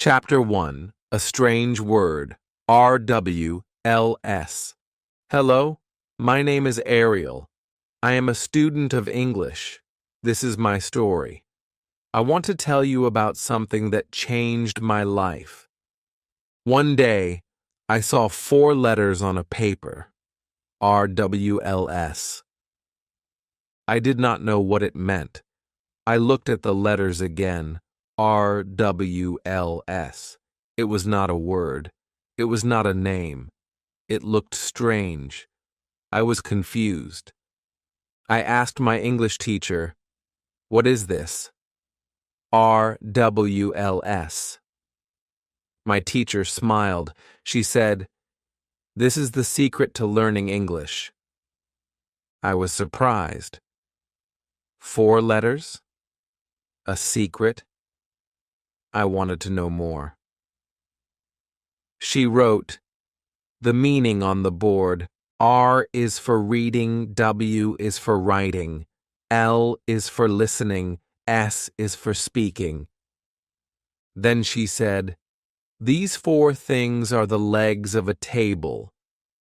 Chapter 1. A Strange Word. RWLS. Hello, my name is Ariel. I am a student of English. This is my story. I want to tell you about something that changed my life. One day, I saw 4 letters on a paper. RWLS. I did not know what it meant. I looked at the letters again. RWLS. It was not a word. It was not a name. It looked strange. I was confused. I asked my English teacher, "What is this?" RWLS. My teacher smiled. She said, "This is the secret to learning English." I was surprised. 4 letters? A secret? I wanted to know more. She wrote the meaning on the board. R is for reading, W is for writing, L is for listening, S is for speaking. Then she said, "These 4 things are the legs of a table.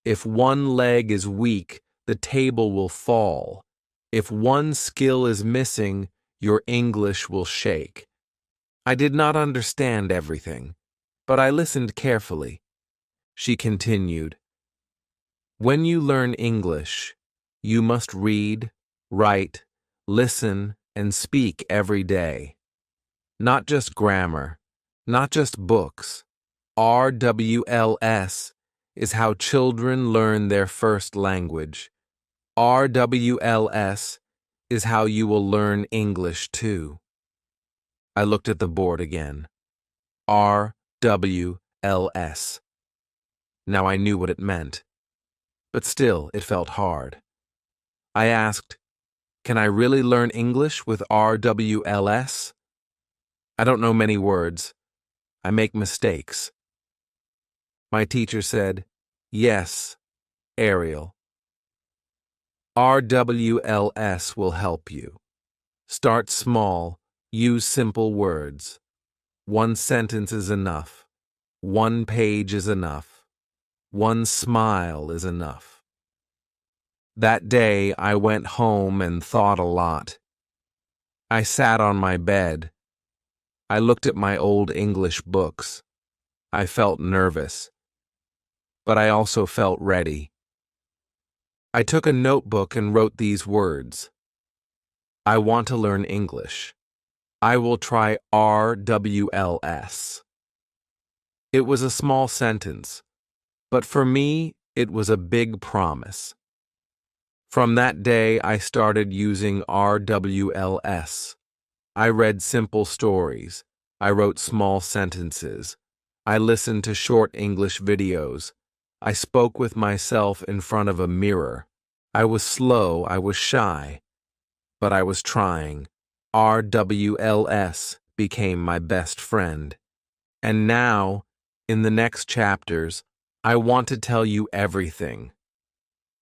If one leg is weak, the table will fall. If one skill is missing, your English will shake." I did not understand everything, but I listened carefully. She continued, "When you learn English, you must read, write, listen, and speak every day. Not just grammar, not just books. RWLS is how children learn their first language. RWLS is how you will learn English too." I looked at the board again. RWLS. Now I knew what it meant, but still it felt hard. I asked, "Can I really learn English with RWLS?" "I don't know many words. I make mistakes." My teacher said, "Yes, Ariel. RWLS will help you. Start small. Use simple words. 1 sentence is enough. 1 page is enough. 1 smile is enough." That day, I went home and thought a lot. I sat on my bed. I looked at my old English books. I felt nervous, but I also felt ready. I took a notebook and wrote these words. I want to learn English. I will try RWLS. It was a small sentence, but for me, it was a big promise. From that day, I started using RWLS. I read simple stories. I wrote small sentences. I listened to short English videos. I spoke with myself in front of a mirror. I was slow, I was shy, but I was trying. RWLS became my best friend. And now, in the next chapters, I want to tell you everything.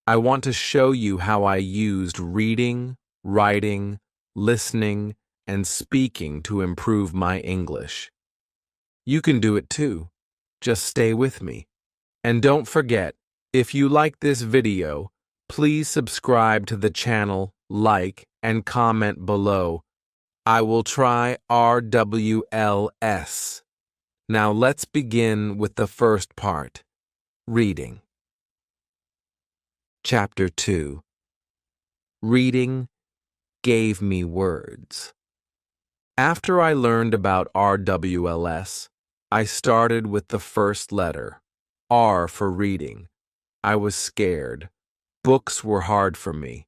I want to show you how I used reading, writing, listening, and speaking to improve my English. You can do it too. Just stay with me. And don't forget, if you like this video, please subscribe to the channel, like, and comment below. I will try RWLS. Now let's begin with the first part, reading. Chapter 2. Reading gave me words. After I learned about RWLS, I started with the first letter, R for reading. I was scared. Books were hard for me.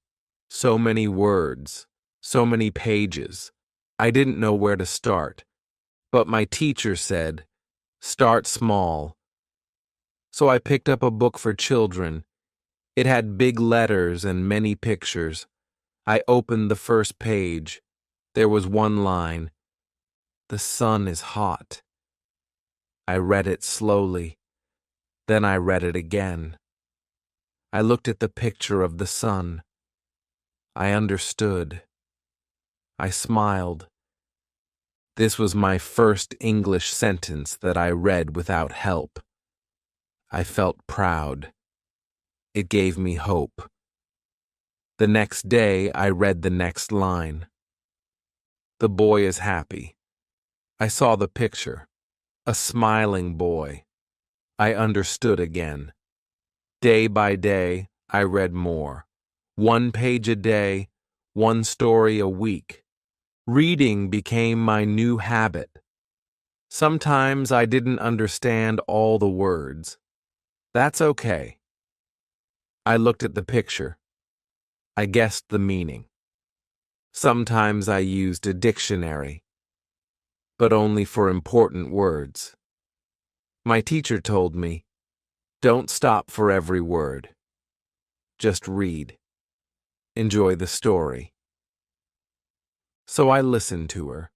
So many words, so many pages. I didn't know where to start, but my teacher said, "Start small." So I picked up a book for children. It had big letters and many pictures. I opened the first page. There was one line, "The sun is hot." I read it slowly. Then I read it again. I looked at the picture of the sun. I understood. I smiled. This was my first English sentence that I read without help. I felt proud. It gave me hope. The next day, I read the next line. The boy is happy. I saw the picture. A smiling boy. I understood again. Day by day, I read more. 1 page a day, 1 story a week. Reading became my new habit. Sometimes I didn't understand all the words. That's okay. I looked at the picture. I guessed the meaning. Sometimes I used a dictionary, but only for important words. My teacher told me, don't stop for every word. Just read. Enjoy the story. So I listened to her.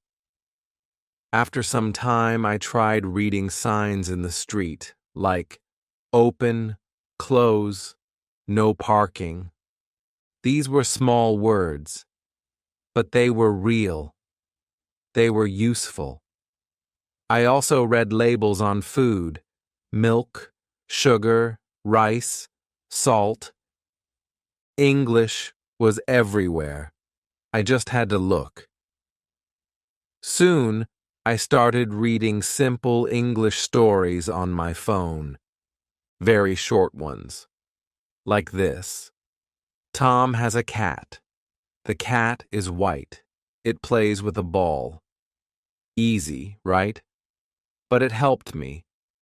After some time, I tried reading signs in the street, like open, close, no parking. These were small words, but they were real. They were useful. I also read labels on food: milk, sugar, rice, salt. English was everywhere. I just had to look. Soon, I started reading simple English stories on my phone. Very short ones. Like this. Tom has a cat. The cat is white. It plays with a ball. Easy, right? But it helped me.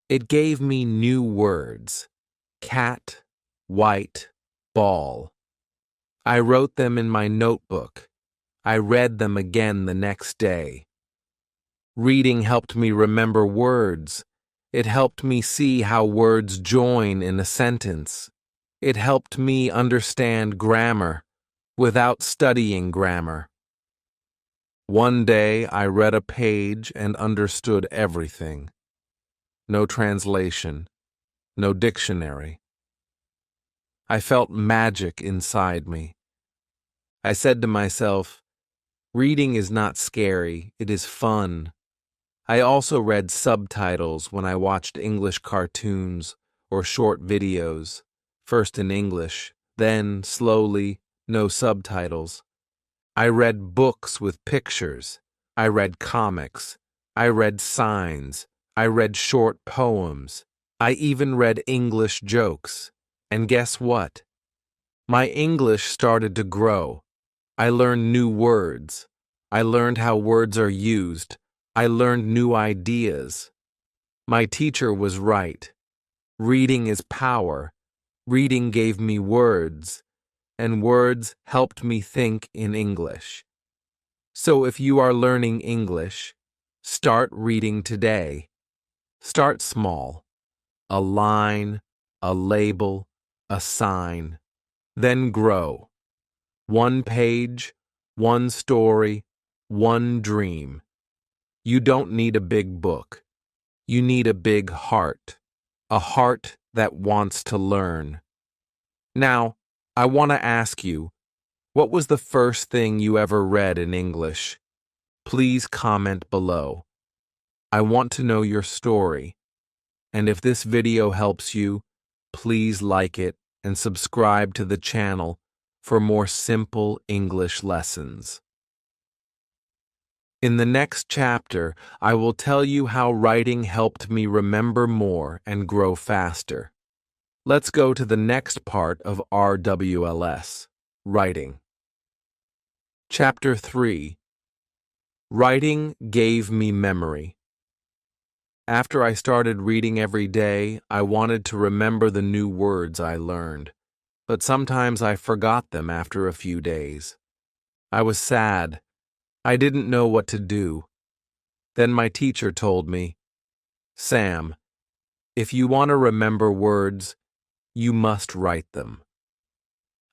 It gave me new words. Cat, white, ball. I wrote them in my notebook. I read them again the next day. Reading helped me remember words. It helped me see how words join in a sentence. It helped me understand grammar without studying grammar. One day I read a page and understood everything. No translation, no dictionary. I felt magic inside me. I said to myself, reading is not scary, it is fun. I also read subtitles when I watched English cartoons or short videos, first in English, then, slowly, no subtitles. I read books with pictures. I read comics. I read signs. I read short poems. I even read English jokes. And guess what? My English started to grow. I learned new words. I learned how words are used. I learned new ideas. My teacher was right. Reading is power. Reading gave me words, and words helped me think in English. So if you are learning English, start reading today. Start small. A line, a label, a sign. Then grow. 1 page, 1 story, 1 dream. You don't need a big book. You need a big heart. A heart that wants to learn. Now, I want to ask you, what was the first thing you ever read in English? Please comment below. I want to know your story. And if this video helps you, please like it and subscribe to the channel for more simple English lessons. In the next chapter, I will tell you how writing helped me remember more and grow faster. Let's go to the next part of RWLS, writing. Chapter 3. Writing gave me memory. After I started reading every day, I wanted to remember the new words I learned, but sometimes I forgot them after a few days. I was sad. I didn't know what to do. Then my teacher told me, Sam, if you want to remember words, you must write them.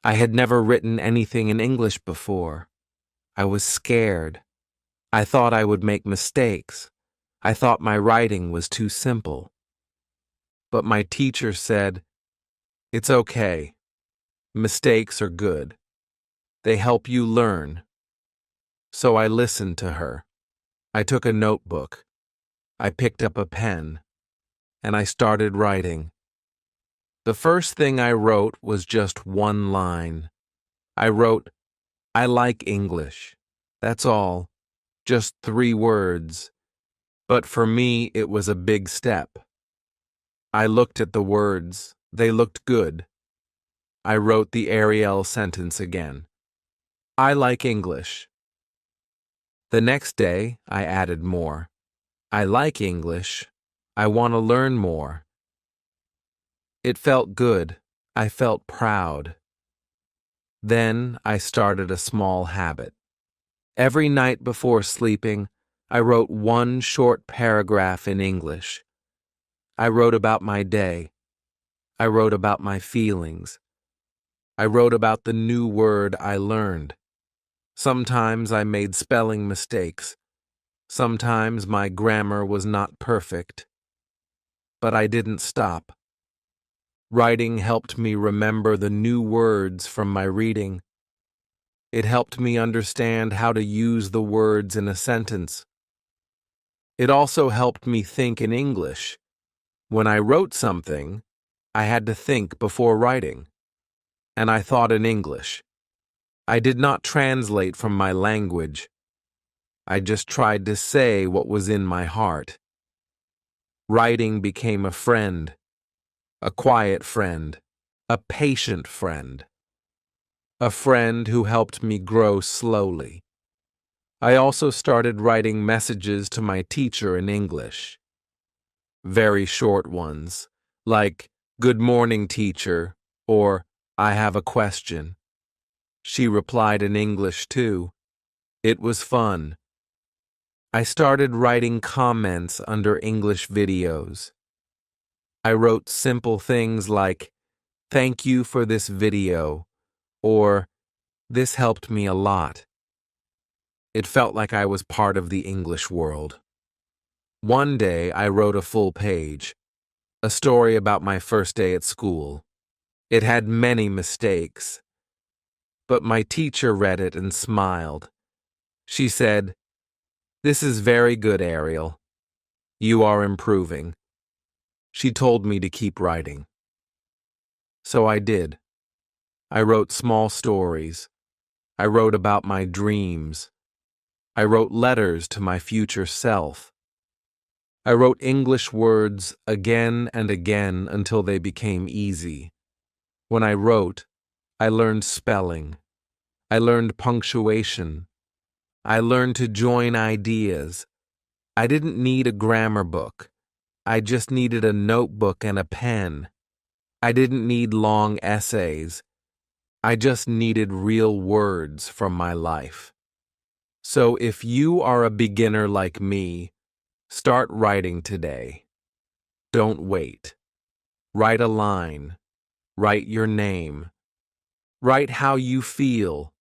I had never written anything in English before. I was scared. I thought I would make mistakes. I thought my writing was too simple. But my teacher said, it's okay. Mistakes are good. They help you learn. So I listened to her. I took a notebook. I picked up a pen, and I started writing. The first thing I wrote was just one line. I wrote, "I like English." That's all, just 3 words. But for me, it was a big step. I looked at the words. They looked good. I wrote the RWLS sentence again. I like English. The next day, I added more. I like English. I want to learn more. It felt good. I felt proud. Then I started a small habit. Every night before sleeping, I wrote one short paragraph in English. I wrote about my day. I wrote about my feelings. I wrote about the new word I learned. Sometimes I made spelling mistakes. Sometimes my grammar was not perfect. But I didn't stop. Writing helped me remember the new words from my reading. It helped me understand how to use the words in a sentence. It also helped me think in English. When I wrote something, I had to think before writing. And I thought in English. I did not translate from my language. I just tried to say what was in my heart. Writing became a friend, a quiet friend, a patient friend, a friend who helped me grow slowly. I also started writing messages to my teacher in English. Very short ones, like, "Good morning, teacher," or "I have a question." She replied in English too. It was fun. I started writing comments under English videos. I wrote simple things like, "Thank you for this video," or "This helped me a lot." It felt like I was part of the English world. One day I wrote a full page, a story about my first day at school. It had many mistakes, but my teacher read it and smiled. She said, "This is very good, Ariel. You are improving." She told me to keep writing. So I did. I wrote small stories. I wrote about my dreams. I wrote letters to my future self. I wrote English words again and again until they became easy. When I wrote, I learned spelling. I learned punctuation. I learned to join ideas. I didn't need a grammar book. I just needed a notebook and a pen. I didn't need long essays. I just needed real words from my life. So if you are a beginner like me, start writing today. Don't wait. Write a line. Write your name. Write how you feel.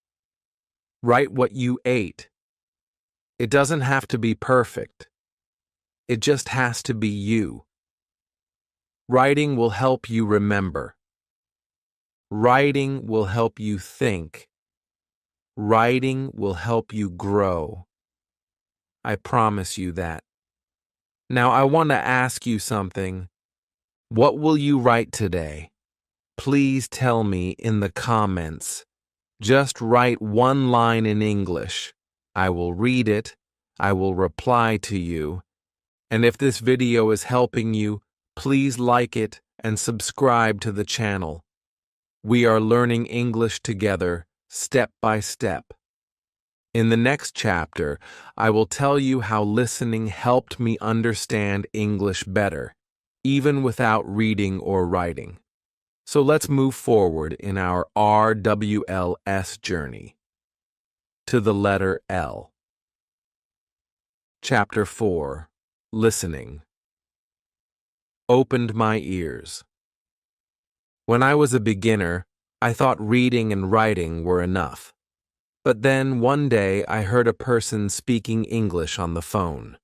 Write what you ate. It doesn't have to be perfect. It just has to be you. Writing will help you remember. Writing will help you think. Writing will help you grow. I promise you that. Now I want to ask you something. What will you write today? Please tell me in the comments. Just write one line in English. I will read it. I will reply to you. And if this video is helping you, please like it and subscribe to the channel. We are learning English together, step by step. In the next chapter, I will tell you how listening helped me understand English better, even without reading or writing. So let's move forward in our RWLS journey. To the letter L. Chapter 4. Listening. Opened my ears. When I was a beginner, I thought reading and writing were enough. But then one day I heard a person speaking English on the phone.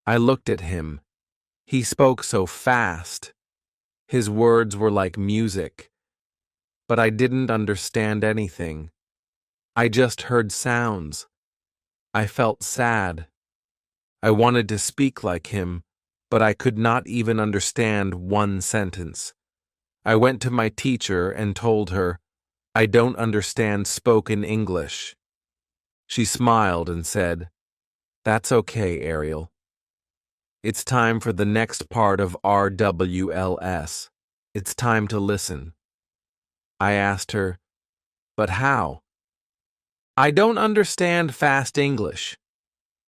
I looked at him. He spoke so fast. His words were like music. But I didn't understand anything. I just heard sounds. I felt sad. I wanted to speak like him, but I could not even understand one sentence. I went to my teacher and told her, "I don't understand spoken English." She smiled and said, "That's okay, Ariel. It's time for the next part of RWLS. It's time to listen." I asked her, "But how?" "I don't understand fast English."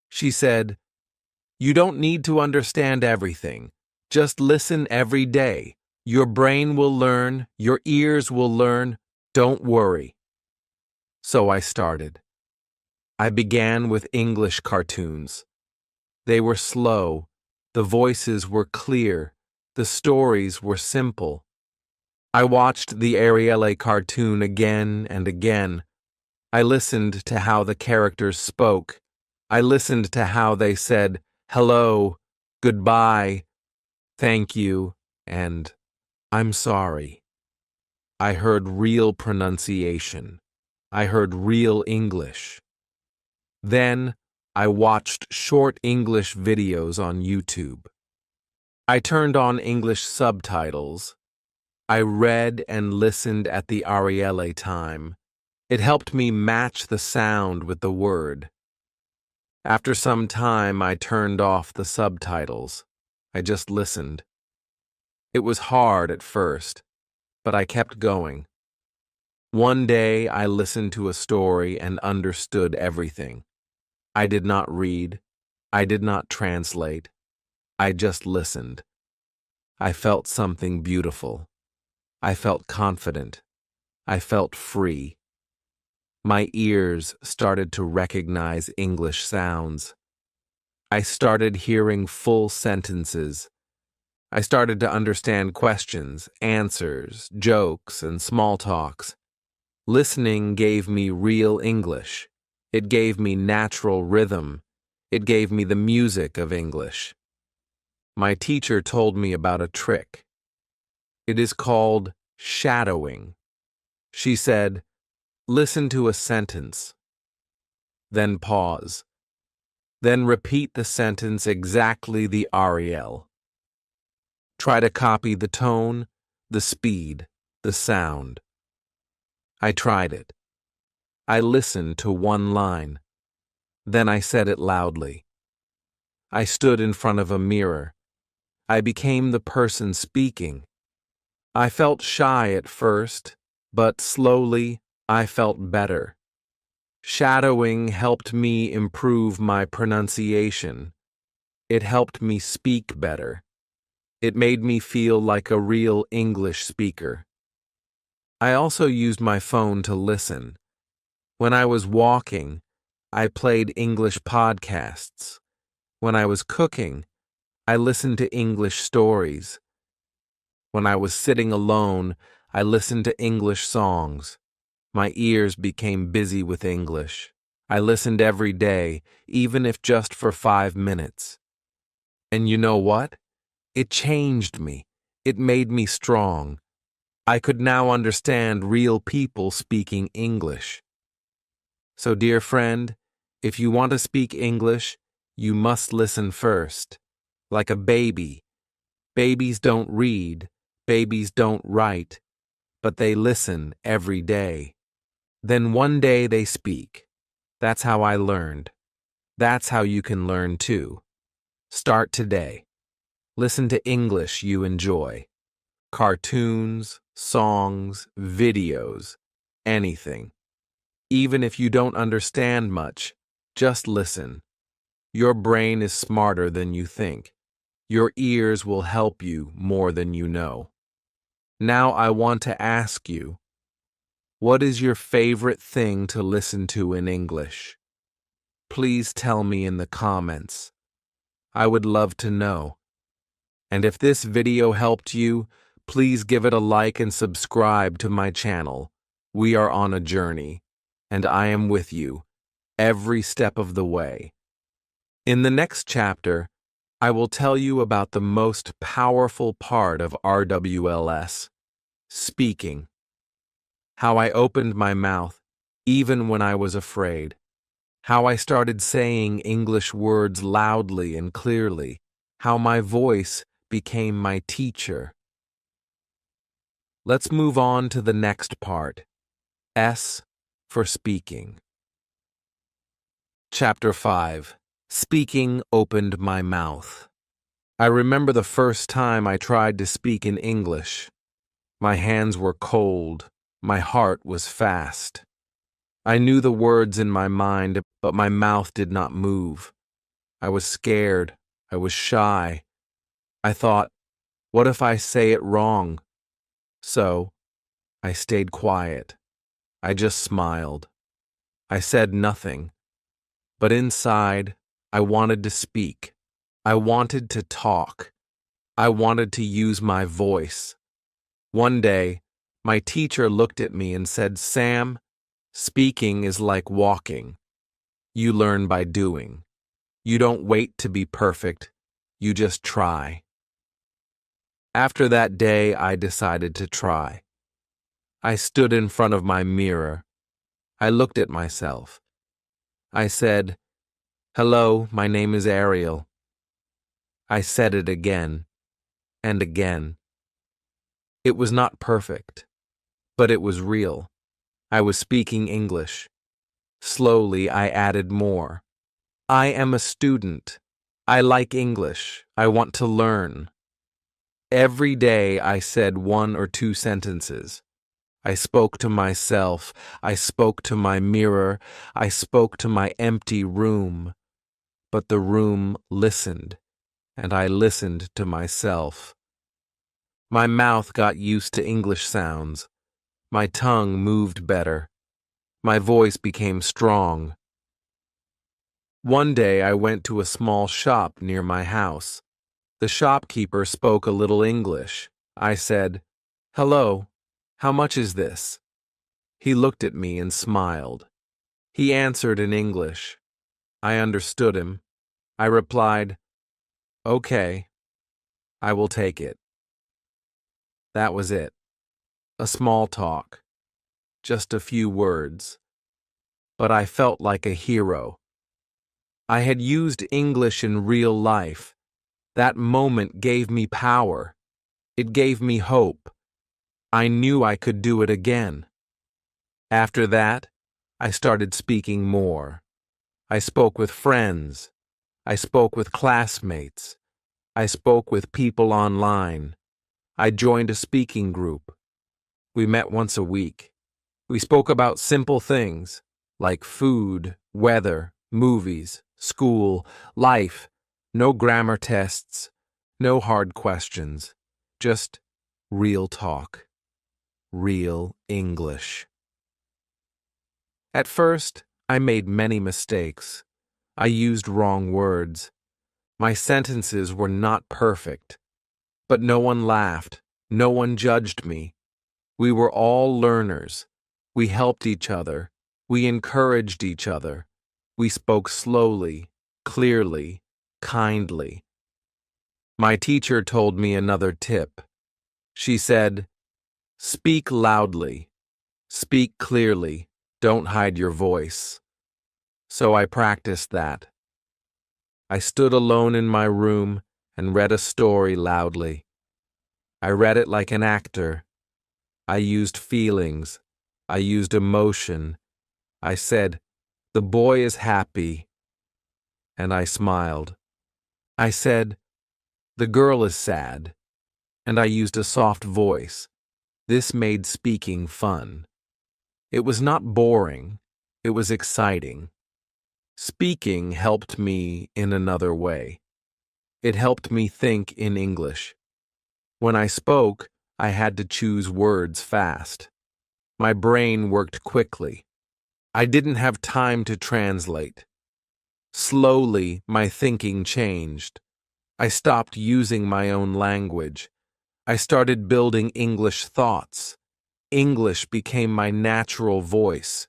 She said, "You don't need to understand everything. Just listen every day. Your brain will learn, your ears will learn. Don't worry." So I started. I began with English cartoons. They were slow, the voices were clear, the stories were simple. I watched the RWLS cartoon again and again. I listened to how the characters spoke. I listened to how they said, "Hello," "Goodbye," "Thank you," and "I'm sorry." I heard real pronunciation. I heard real English. Then I watched short English videos on YouTube. I turned on English subtitles. I read and listened at the RWLS time. It helped me match the sound with the word. After some time, I turned off the subtitles. I just listened. It was hard at first, but I kept going. One day, I listened to a story and understood everything. I did not read. I did not translate. I just listened. I felt something beautiful. I felt confident. I felt free. My ears started to recognize English sounds. I started hearing full sentences. I started to understand questions, answers, jokes, and small talks. Listening gave me real English. It gave me natural rhythm. It gave me the music of English. My teacher told me about a trick. It is called shadowing. She said, "Listen to a sentence, then pause, then repeat the sentence exactly the REL. Try to copy the tone, the speed, the sound." I tried it. I listened to one line. Then I said it loudly. I stood in front of a mirror. I became the person speaking. I felt shy at first, but slowly I felt better. Shadowing helped me improve my pronunciation. It helped me speak better. It made me feel like a real English speaker. I also used my phone to listen. When I was walking, I played English podcasts. When I was cooking, I listened to English stories. When I was sitting alone, I listened to English songs. My ears became busy with English. I listened every day, even if just for 5 minutes. And you know what? It changed me. It made me strong. I could now understand real people speaking English. So, dear friend, if you want to speak English, you must listen first. Like a baby. Babies don't read, babies don't write, but they listen every day. Then one day they speak. That's how I learned. That's how you can learn too. Start today. Listen to English you enjoy. Cartoons, songs, videos, anything. Even if you don't understand much, just listen. Your brain is smarter than you think. Your ears will help you more than you know. Now I want to ask you, what is your favorite thing to listen to in English? Please tell me in the comments. I would love to know. And if this video helped you, please give it a like and subscribe to my channel. We are on a journey, and I am with you every step of the way. In the next chapter, I will tell you about the most powerful part of RWLS, speaking. How I opened my mouth, even when I was afraid. how I started saying English words loudly and clearly, how my voice became my teacher. Let's move on to the next part. S for speaking. Chapter 5. Speaking opened my mouth. I remember the first time I tried to speak in English. My hands were cold. My heart was fast. I knew the words in my mind, but my mouth did not move. I was scared. I was shy. I thought, what if I say it wrong? So, I stayed quiet. I just smiled. I said nothing. But inside, I wanted to speak. I wanted to talk. I wanted to use my voice. One day, my teacher looked at me and said, "Sam, speaking is like walking. You learn by doing. You don't wait to be perfect. You just try." After that day, I decided to try. I stood in front of my mirror. I looked at myself. I said, "Hello, my name is Ariel." I said it again and again. It was not perfect, but it was real. I was speaking English. Slowly, I added more. I am a student. I like English. I want to learn. Every day, I said 1 or 2 sentences. I spoke to myself. I spoke to my mirror. I spoke to my empty room. But the room listened, and I listened to myself. My mouth got used to English sounds. My tongue moved better. My voice became strong. One day I went to a small shop near my house. The shopkeeper spoke a little English. I said, "Hello, how much is this?" He looked at me and smiled. He answered in English. I understood him. I replied, "Okay, I will take it." That was it. A small talk. Just a few words. But I felt like a hero. I had used English in real life. That moment gave me power. It gave me hope. I knew I could do it again. After that, I started speaking more. I spoke with friends. I spoke with classmates. I spoke with people online. I joined a speaking group. We met once a week. We spoke about simple things like food, weather, movies, school, life. No grammar tests, no hard questions. Just real talk. Real English. At first, I made many mistakes. I used wrong words. My sentences were not perfect. But no one laughed. No one judged me. We were all learners. We helped each other. We encouraged each other. We spoke slowly, clearly, kindly. My teacher told me another tip. She said, "Speak loudly. Speak clearly. Don't hide your voice." So I practiced that. I stood alone in my room and read a story loudly. I read it like an actor. I used feelings. I used emotion. I said, "The boy is happy." And I smiled. I said, "The girl is sad." And I used a soft voice. This made speaking fun. It was not boring. It was exciting. Speaking helped me in another way. It helped me think in English. When I spoke, I had to choose words fast. My brain worked quickly. I didn't have time to translate. Slowly, my thinking changed. I stopped using my own language. I started building English thoughts. English became my natural voice.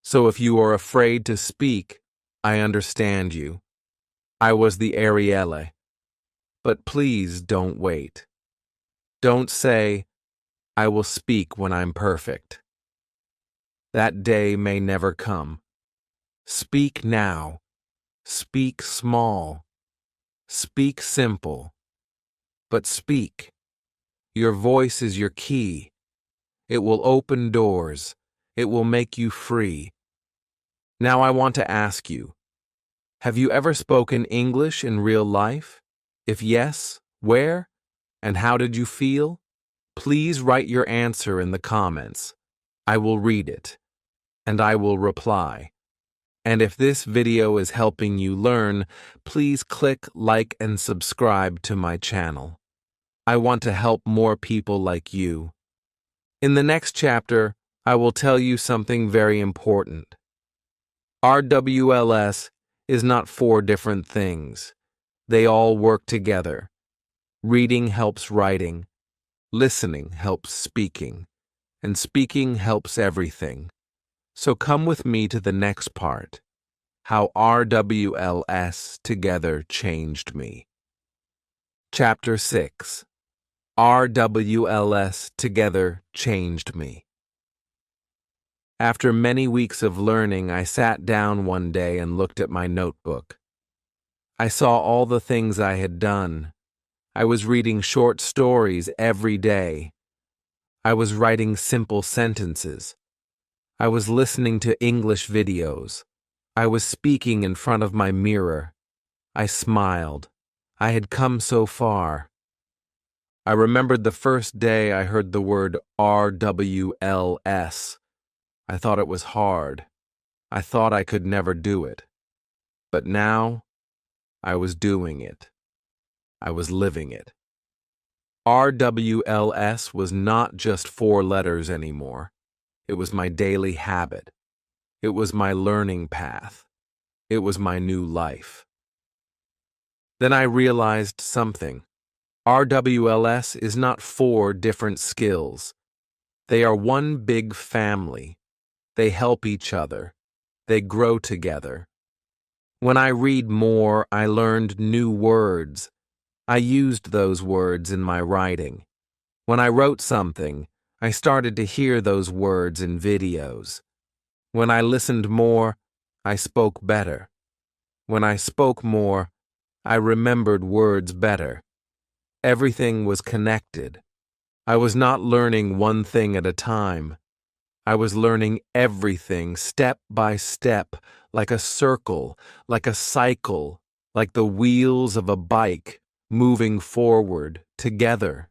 So if you are afraid to speak, I understand you. I was the RWLS. But please don't wait. Don't say, "I will speak when I'm perfect." That day may never come. Speak now. Speak small. Speak simple. But speak. Your voice is your key. It will open doors. It will make you free. Now I want to ask you, have you ever spoken English in real life? If yes, where? And how did you feel? Please write your answer in the comments. I will read it, and I will reply. And if this video is helping you learn, please click like and subscribe to my channel. I want to help more people like you. In the next chapter, I will tell you something very important. RWLS is not four different things. They all work together. Reading helps writing. Listening helps speaking. And speaking helps everything. So come with me to the next part. How RWLS together changed me. Chapter 6. RWLS together changed me. After many weeks of learning, I sat down one day and looked at my notebook. I saw all the things I had done. I was reading short stories every day. I was writing simple sentences. I was listening to English videos. I was speaking in front of my mirror. I smiled. I had come so far. I remembered the first day I heard the word RWLS. I thought it was hard. I thought I could never do it. But now, I was doing it. I was living it. RWLS was not just 4 letters anymore. It was my daily habit. It was my learning path. It was my new life. Then I realized something. RWLS is not 4 different skills. They are one big family. They help each other. They grow together. When I read more, I learned new words. I used those words in my writing. When I wrote something, I started to hear those words in videos. When I listened more, I spoke better. When I spoke more, I remembered words better. Everything was connected. I was not learning one thing at a time. I was learning everything step by step, like a circle, like a cycle, like the wheels of a bike, moving forward, together.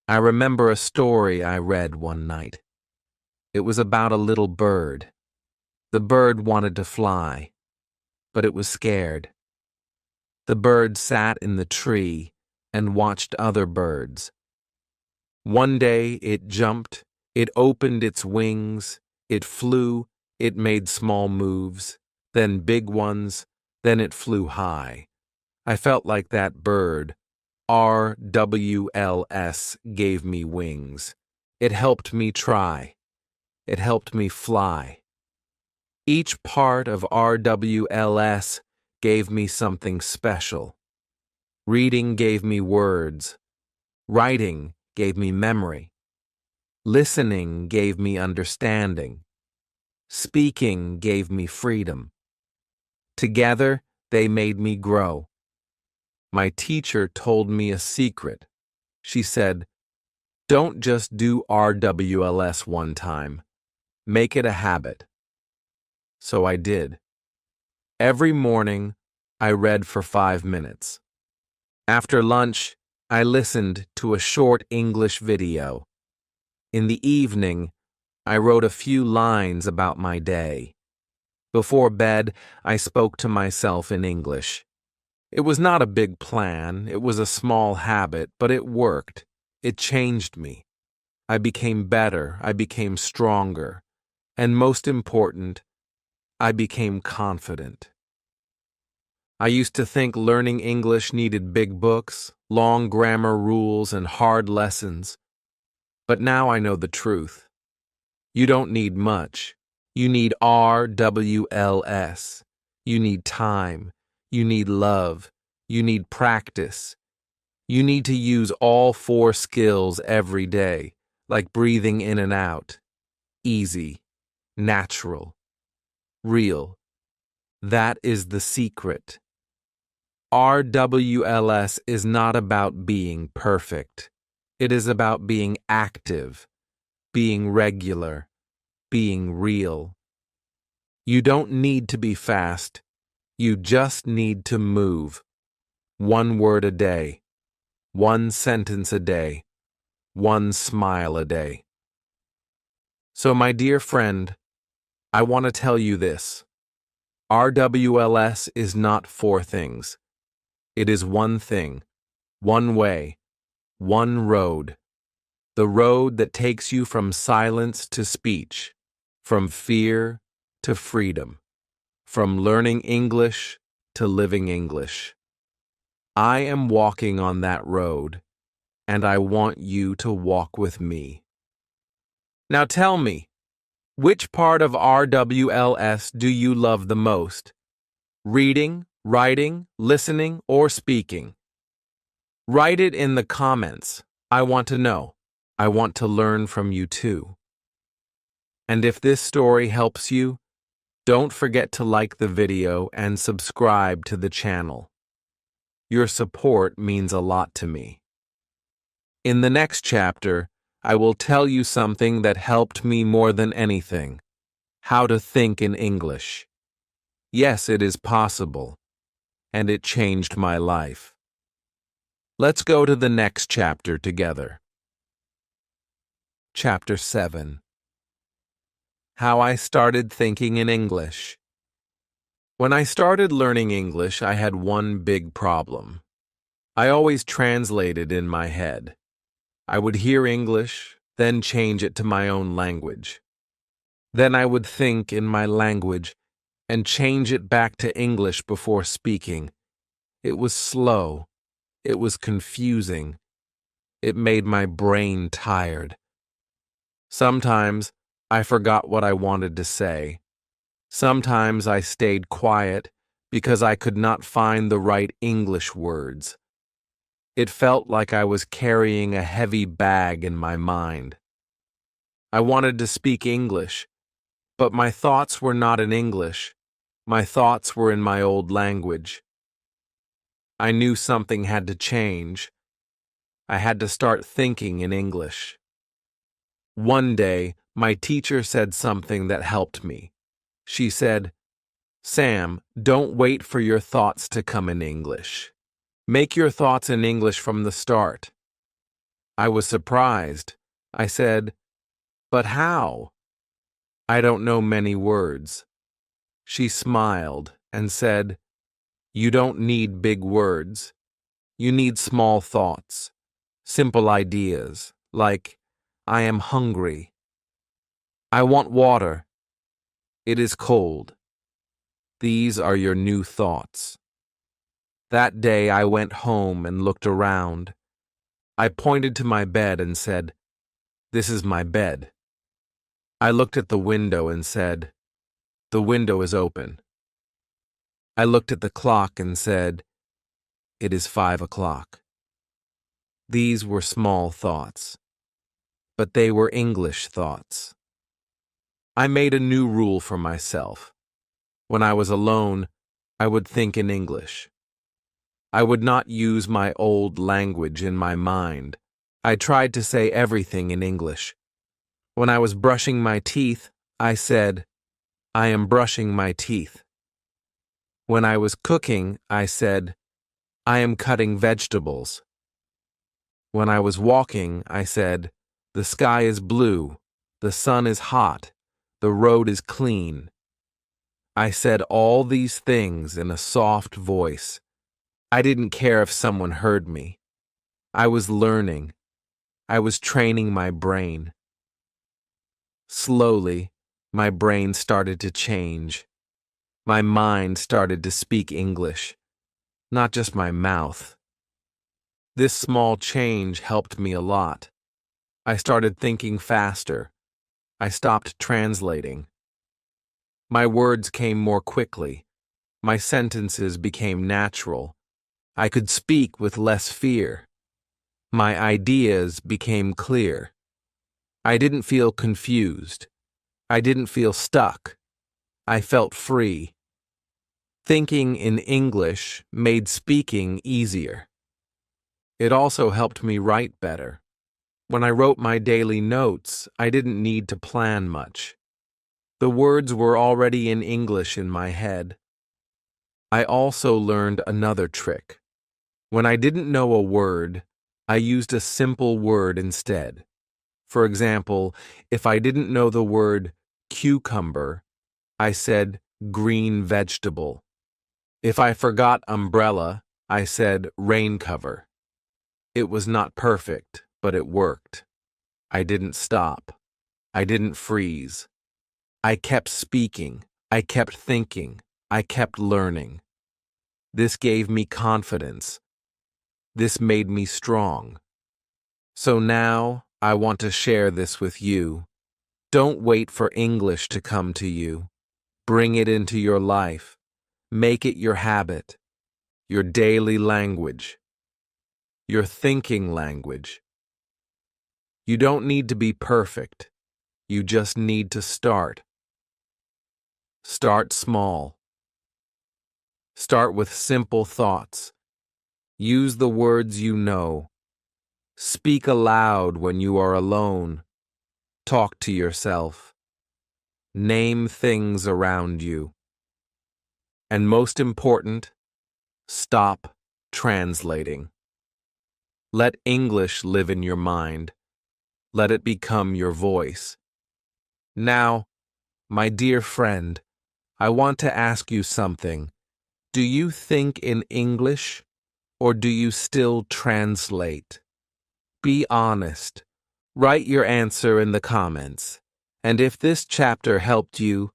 I remember a story I read one night. It was about a little bird. The bird wanted to fly, but it was scared. The bird sat in the tree and watched other birds. One day it jumped. It opened its wings, it flew, it made small moves, then big ones, then it flew high. I felt like that bird. RWLS gave me wings. It helped me try. It helped me fly. Each part of RWLS gave me something special. Reading gave me words. Writing gave me memory. Listening gave me understanding. Speaking gave me freedom. Together, they made me grow. My teacher told me a secret. She said, "Don't just do RWLS one time. Make it a habit." So I did. Every morning, I read for 5 minutes. After lunch, I listened to a short English video. In the evening, I wrote a few lines about my day. Before bed, I spoke to myself in English. It was not a big plan, it was a small habit, but it worked. It changed me. I became better, I became stronger, and most important, I became confident. I used to think learning English needed big books, long grammar rules, and hard lessons. But now I know the truth. You don't need much. You need RWLS. You need time. You need love. You need practice. You need to use all 4 skills every day, like breathing in and out. Easy. Natural. real. That is the secret. RWLS is not about being perfect. It is about being active, being regular, being real. You don't need to be fast. You just need to move. 1 word a day, 1 sentence a day, 1 smile a day. So, my dear friend, I want to tell you this. RWLS is not 4 things. It is 1 thing, 1 way, 1 road. The road that takes you from silence to speech, from fear to freedom, from learning English to living English. I am walking on that road, and I want you to walk with me. Now tell me, which part of RWLS do you love the most? Reading, writing, listening, or speaking? Write it in the comments. I want to know. I want to learn from you too. And if this story helps you, don't forget to like the video and subscribe to the channel. Your support means a lot to me. In the next chapter, I will tell you something that helped me more than anything: how to think in English. Yes, it is possible, and it changed my life. Let's go to the next chapter together. Chapter 7. How I started thinking in English. When I started learning English, I had one big problem. I always translated in my head. I would hear English, then change it to my own language. Then I would think in my language and change it back to English before speaking. It was slow. It was confusing. It made my brain tired. Sometimes I forgot what I wanted to say. Sometimes I stayed quiet because I could not find the right English words. It felt like I was carrying a heavy bag in my mind. I wanted to speak English, but my thoughts were not in English. My thoughts were in my old language. I knew something had to change. I had to start thinking in English. One day, my teacher said something that helped me. She said, "Sam, don't wait for your thoughts to come in English. Make your thoughts in English from the start." I was surprised. I said, "But how?" "I don't know many words." She smiled and said, "You don't need big words. You need small thoughts, simple ideas, like, I am hungry. I want water. It is cold. These are your new thoughts." That day I went home and looked around. I pointed to my bed and said, "This is my bed." I looked at the window and said, "The window is open." I looked at the clock and said, "It is 5 o'clock." These were small thoughts, but they were English thoughts. I made a new rule for myself. When I was alone, I would think in English. I would not use my old language in my mind. I tried to say everything in English. When I was brushing my teeth, I said, "I am brushing my teeth." When I was cooking, I said, "I am cutting vegetables." When I was walking, I said, "The sky is blue, the sun is hot, the road is clean." I said all these things in a soft voice. I didn't care if someone heard me. I was learning. I was training my brain. Slowly, my brain started to change. My mind started to speak English, not just my mouth. This small change helped me a lot. I started thinking faster. I stopped translating. My words came more quickly. My sentences became natural. I could speak with less fear. My ideas became clear. I didn't feel confused. I didn't feel stuck. I felt free. Thinking in English made speaking easier. It also helped me write better. When I wrote my daily notes, I didn't need to plan much. The words were already in English in my head. I also learned another trick. When I didn't know a word, I used a simple word instead. For example, if I didn't know the word cucumber, I said green vegetable. If I forgot umbrella, I said rain cover. It was not perfect, but it worked. I didn't stop. I didn't freeze. I kept speaking. I kept thinking. I kept learning. This gave me confidence. This made me strong. So now I want to share this with you. Don't wait for English to come to you. Bring it into your life. Make it your habit, your daily language, your thinking language. You don't need to be perfect. You just need to start. Start small. Start with simple thoughts. Use the words you know. Speak aloud when you are alone. Talk to yourself. Name things around you. And most important, stop translating. Let English live in your mind. Let it become your voice. Now, my dear friend, I want to ask you something. Do you think in English, or do you still translate? Be honest. Write your answer in the comments. And if this chapter helped you,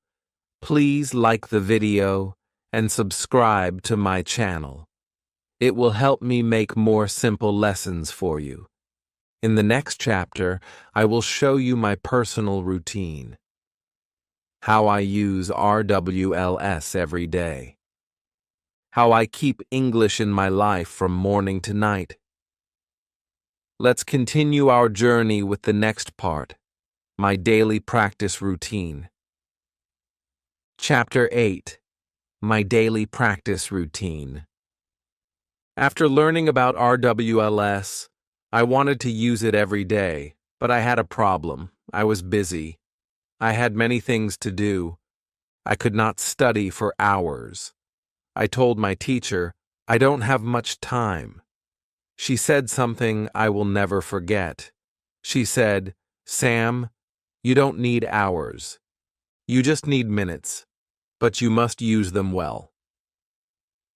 please like the video and subscribe to my channel. It will help me make more simple lessons for you. In the next chapter, I will show you my personal routine. How I use RWLS every day. How I keep English in my life from morning to night. Let's continue our journey with the next part, my daily practice routine. Chapter 8, My Daily Practice Routine. After learning about RWLS, I wanted to use it every day, but I had a problem. I was busy. I had many things to do. I could not study for hours. I told my teacher, I don't have much time. She said something I will never forget. She said, Sam, you don't need hours. You just need minutes, but you must use them well.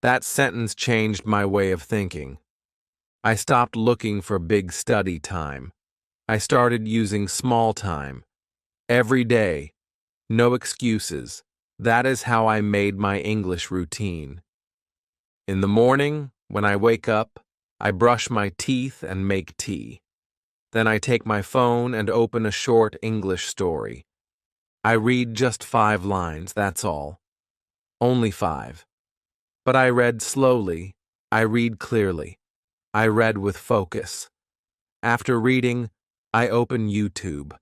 That sentence changed my way of thinking. I stopped looking for big study time. I started using small time. Every day. No excuses. That is how I made my English routine. In the morning, when I wake up, I brush my teeth and make tea. Then I take my phone and open a short English story. I read just 5 lines, that's all. Only 5. But I read slowly. I read clearly. I read with focus. After reading, I open YouTube.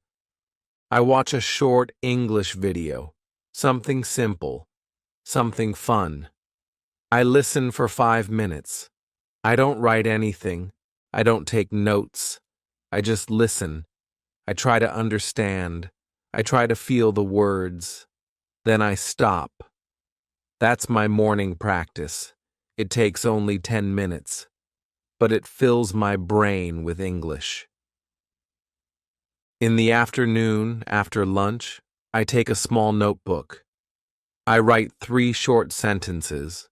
I watch a short English video, something simple, something fun. I listen for 5 minutes. I don't write anything. I don't take notes. I just listen. I try to understand. I try to feel the words. Then I stop. That's my morning practice. It takes only 10 minutes, but it fills my brain with English. In the afternoon, after lunch, I take a small notebook. I write 3 short sentences.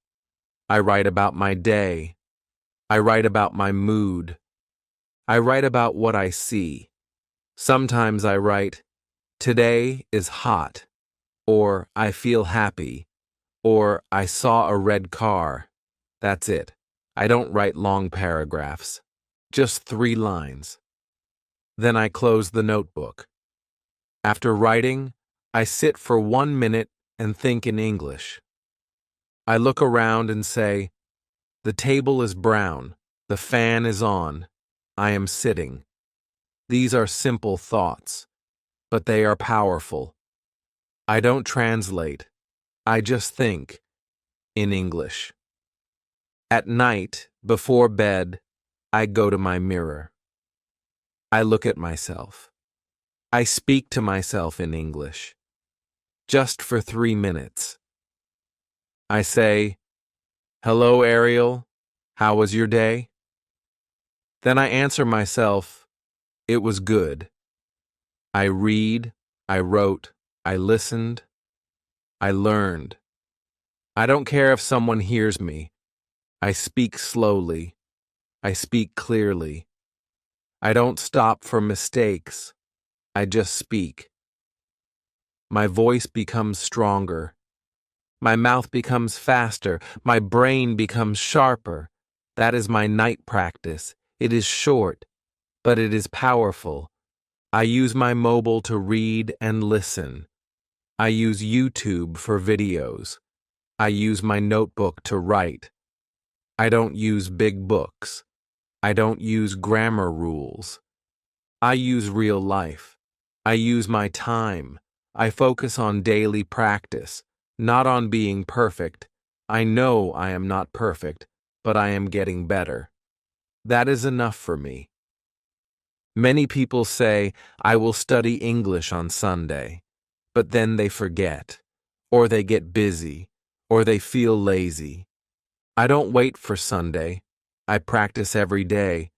I write about my day. I write about my mood. I write about what I see. Sometimes I write, today is hot, or I feel happy, or I saw a red car. That's it. I don't write long paragraphs, just 3 lines. Then I close the notebook. After writing, I sit for 1 minute and think in English. I look around and say, the table is brown, the fan is on, I am sitting. These are simple thoughts, but they are powerful. I don't translate. I just think in English. At night, before bed, I go to my mirror. I look at myself. I speak to myself in English. Just for 3 minutes. I say, "Hello, Ariel. How was your day?" Then I answer myself, "It was good." I read, I wrote, I listened, I learned. I don't care if someone hears me. I speak slowly. I speak clearly. I don't stop for mistakes. I just speak. My voice becomes stronger. My mouth becomes faster. My brain becomes sharper. That is my night practice. It is short, but it is powerful. I use my mobile to read and listen. I use YouTube for videos. I use my notebook to write. I don't use big books. I don't use grammar rules. I use real life. I use my time. I focus on daily practice, not on being perfect. I know I am not perfect, but I am getting better. That is enough for me. Many people say, "I will study English on Sunday," but then they forget, or they get busy, or they feel lazy. I don't wait for Sunday. I practice every day,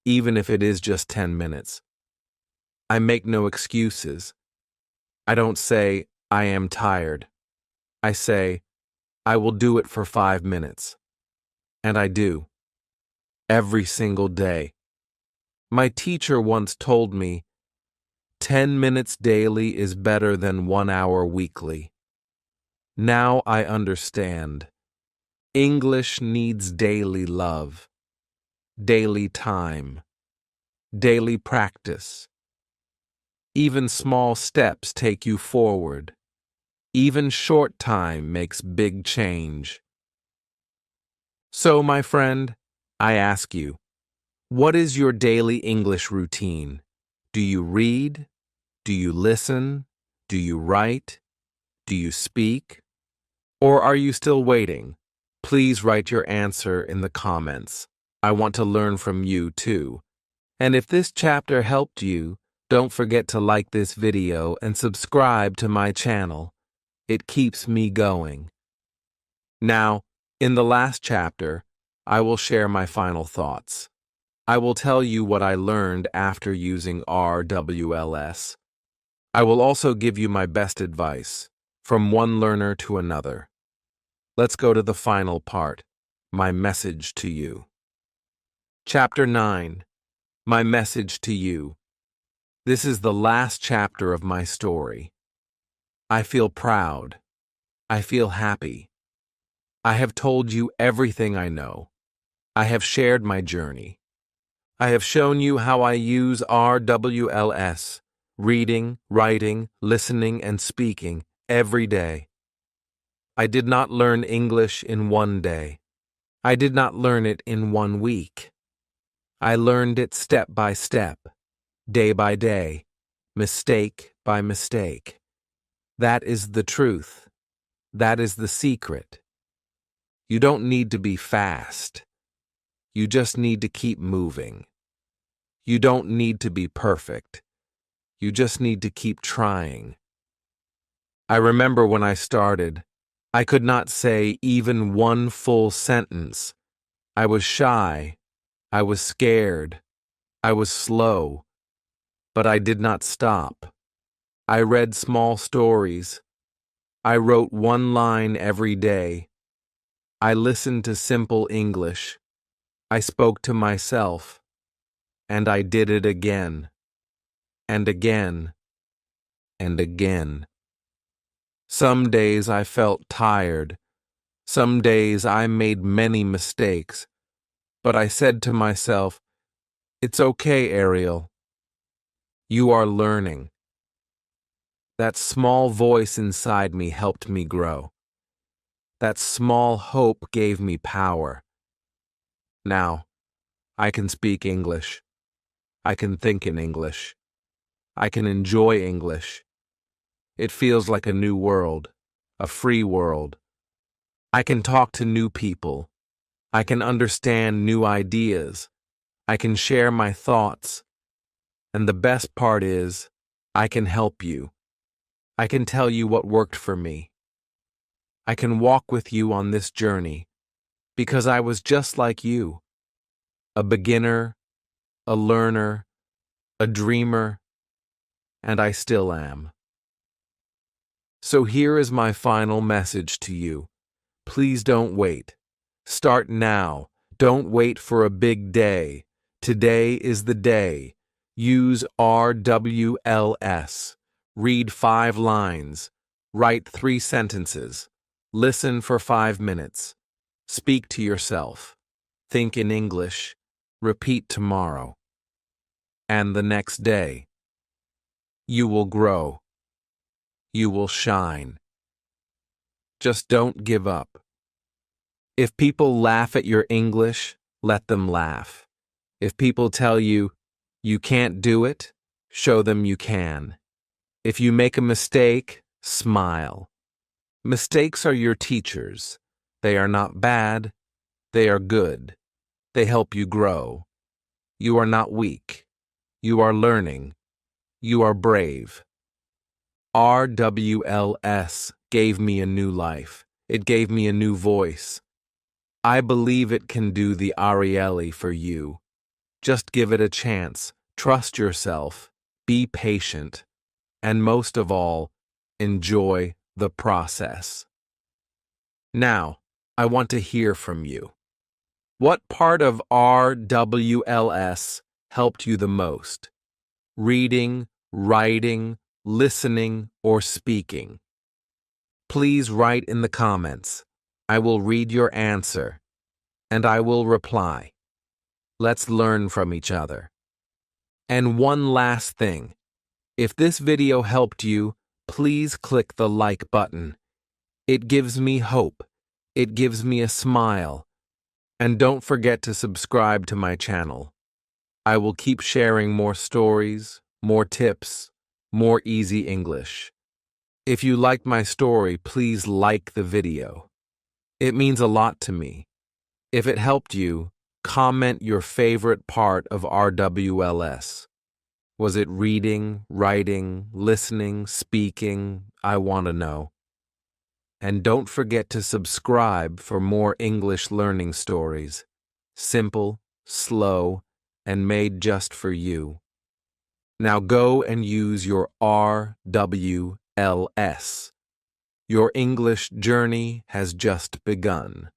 even if it is just 10 minutes. I make no excuses. I don't say, "I am tired." I say, "I will do it for 5 minutes." And I do. Every single day. My teacher once told me, 10 minutes daily is better than 1 hour weekly. Now I understand. English needs daily love, daily time, daily practice. Even small steps take you forward. Even short time makes big change. So, my friend, I ask you, what is your daily English routine? Do you read? Do you listen? Do you write? Do you speak? Or are you still waiting? Please write your answer in the comments. I want to learn from you too. And if this chapter helped you, don't forget to like this video and subscribe to my channel. It keeps me going. Now, in the last chapter, I will share my final thoughts. I will tell you what I learned after using RWLS. I will also give you my best advice, from one learner to another. Let's go to the final part, my message to you. Chapter 9, my message to you. This is the last chapter of my story. I feel proud. I feel happy. I have told you everything I know. I have shared my journey. I have shown you how I use RWLS, reading, writing, listening, and speaking, every day. I did not learn English in one day. I did not learn it in 1 week. I learned it step by step, day by day, mistake by mistake. That is the truth. That is the secret. You don't need to be fast. You just need to keep moving. You don't need to be perfect. You just need to keep trying. I remember when I started, I could not say even one full sentence. I was shy. I was scared. I was slow. But I did not stop. I read small stories. I wrote 1 line every day. I listened to simple English. I spoke to myself. And I did it again. And again. And again. Some days I felt tired. Some days I made many mistakes. But I said to myself, "It's okay, Ariel. You are learning." That small voice inside me helped me grow. That small hope gave me power. Now, I can speak English. I can think in English. I can enjoy English. It feels like a new world, a free world. I can talk to new people. I can understand new ideas. I can share my thoughts. And the best part is, I can help you. I can tell you what worked for me. I can walk with you on this journey because I was just like you, a beginner, a learner, a dreamer, and I still am. So here is my final message to you. Please don't wait. Start now. Don't wait for a big day. Today is the day. Use RWLS. Read 5 lines. Write 3 sentences. Listen for 5 minutes. Speak to yourself. Think in English. Repeat tomorrow. And the next day. You will grow. You will shine. Just don't give up. If people laugh at your English, let them laugh. If people tell you, you can't do it, show them you can. If you make a mistake, smile. Mistakes are your teachers. They are not bad. They are good. They help you grow. You are not weak. You are learning. You are brave. RWLS gave me a new life. It gave me a new voice. I believe it can do the RWLS for you. Just give it a chance. Trust yourself. Be patient. And most of all, enjoy the process. Now, I want to hear from you. What part of RWLS helped you the most? Reading, writing, listening, or speaking? Please write in the comments. I will read your answer, and I will reply. Let's learn from each other. And one last thing. If this video helped you, please click the like button. It gives me hope. It gives me a smile. And don't forget to subscribe to my channel. I will keep sharing more stories, more tips, more easy English. If you liked my story, please like the video. It means a lot to me. If it helped you, comment your favorite part of RWLS. Was it reading, writing, listening, speaking? I want to know. And don't forget to subscribe for more English learning stories. Simple, slow, and made just for you. Now go and use your RWLS. Your English journey has just begun.